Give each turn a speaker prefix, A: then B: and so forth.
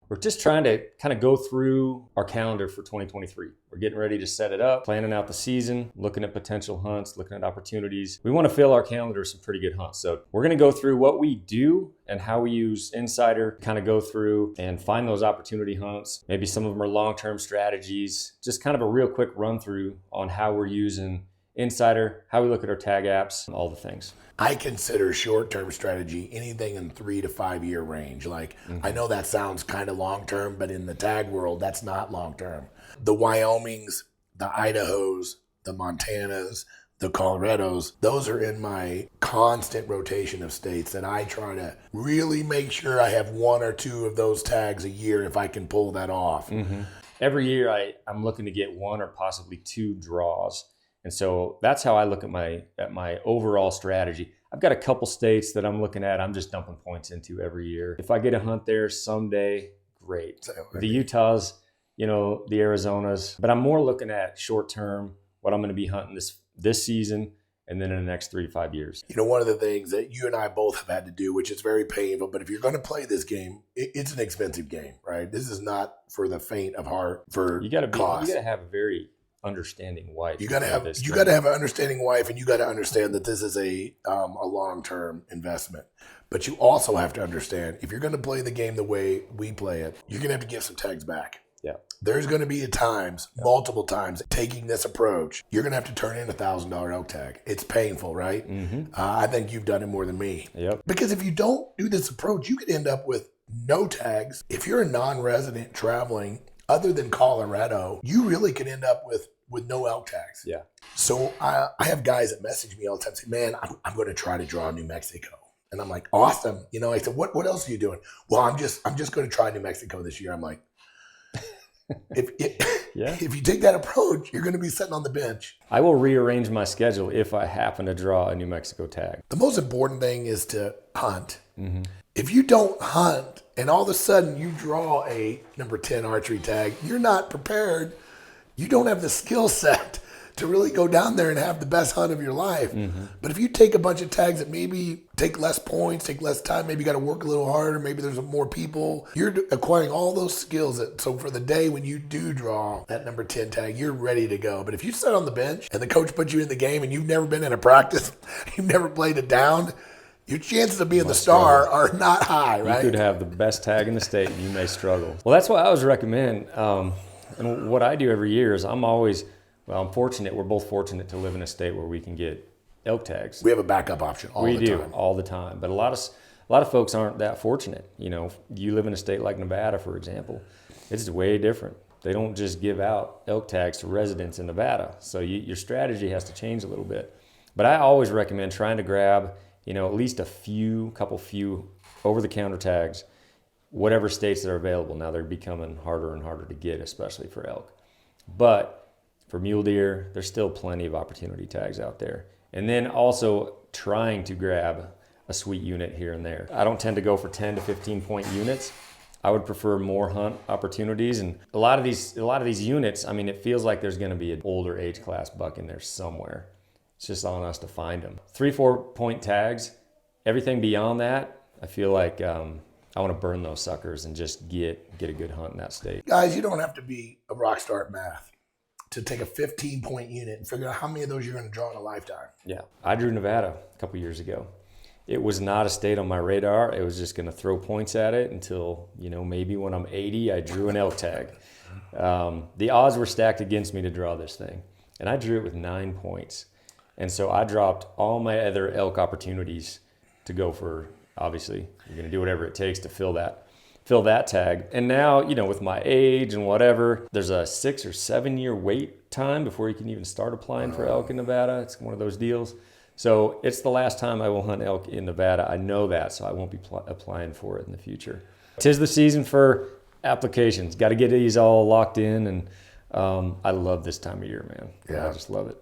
A: We're just trying to kind of go through our calendar for 2023. We're getting ready to set it up, planning out the season, looking at potential hunts, looking at opportunities. We want to fill our calendar with some pretty good hunts. So we're going to go through what we do and how we use Insider, kind of go through and find those opportunity hunts. Maybe some of them are long-term strategies. Just kind of a real quick run through on how we're using Insider, how we look at our tag apps, all the things.
B: I consider short-term strategy anything in 3 to 5 year range. Like, I know that sounds kind of long-term, but in the tag world, that's not long-term. The Wyomings, the Idahos, the Montanas, the Colorados, those are in my constant rotation of states that I try to really make sure I have 1 or 2 of those tags a year if I can pull that off.
A: Every year I'm looking to get 1 or possibly 2 draws. And so that's how I look at my overall strategy. I've got a couple states that I'm looking at, I'm just dumping points into every year. If I get a hunt there someday, great. The Utahs, the Arizonas, but I'm more looking at short term, what I'm going to be hunting this season and then in the next 3 to 5 years.
B: One of the things that you and I both have had to do, which is very painful, but if you're going to play this game, it's an expensive game, right? This is not for the faint of heart for cost.
A: You got to have a very understanding wife.
B: You got to have an understanding wife, and you got to understand that this is a long-term investment. But you also have to understand, if you're going to play the game the way we play it, you're going to have to give some tags back.
A: Yeah.
B: There's going to be multiple times, taking this approach, you're going to have to turn in $1,000 elk tag. It's painful, right? I think you've done it more than me.
A: Yep.
B: Because if you don't do this approach, you could end up with no tags. If you're a non-resident traveling, other than Colorado, you really could end up with no elk tags.
A: Yeah.
B: So I have guys that message me all the time, say, man, I'm going to try to draw New Mexico. And I'm like, awesome. I said, what else are you doing? Well, I'm just going to try New Mexico this year. I'm like, if you take that approach, you're going to be sitting on the bench.
A: I will rearrange my schedule if I happen to draw a New Mexico tag.
B: The most important thing is to hunt. If you don't hunt and all of a sudden you draw a number 10 archery tag, you're not prepared. You don't have the skill set to really go down there and have the best hunt of your life. But if you take a bunch of tags that maybe take less points, take less time, maybe you got to work a little harder, maybe there's more people, you're acquiring all those skills. So for the day when you do draw that number 10 tag, you're ready to go. But if you sit on the bench and the coach puts you in the game and you've never been in a practice, you've never played it down, your chances of being the star are not high, right?
A: You could have the best tag in the state and you may struggle. Well, that's what I always recommend. And what I do every year is I'm fortunate. We're both fortunate to live in a state where we can get elk tags.
B: We have a backup option all the time.
A: We do, all the time. But a lot of folks aren't that fortunate. You live in a state like Nevada, for example. It's way different. They don't just give out elk tags to residents in Nevada. So your strategy has to change a little bit. But I always recommend trying to grab, at least a couple few over-the-counter tags, whatever states that are available. Now they're becoming harder and harder to get, especially for elk. But for mule deer, there's still plenty of opportunity tags out there. And then also trying to grab a sweet unit here and there. I don't tend to go for 10 to 15 point units. I would prefer more hunt opportunities. And a lot of these units, it feels like there's going to be an older age class buck in there somewhere. It's just on us to find them. 3-4 point tags, everything beyond that, I feel like I want to burn those suckers and just get a good hunt in that state.
B: Guys, you don't have to be a rock star at math to take a 15 point unit and figure out how many of those you're going to draw in a lifetime.
A: Yeah. I drew Nevada a couple years ago. It was not a state on my radar. It was just going to throw points at it until, maybe when I'm 80, I drew an elk tag. The odds were stacked against me to draw this thing. And I drew it with 9 points. And so I dropped all my other elk opportunities to go for, obviously, you're going to do whatever it takes to fill that tag. And now, with my age and whatever, there's a 6 or 7 year wait time before you can even start applying for elk in Nevada. It's one of those deals. So it's the last time I will hunt elk in Nevada. I know that, so I won't be applying for it in the future. 'Tis the season for applications. Got to get these all locked in, and I love this time of year, man.
B: Yeah.
A: I just love it.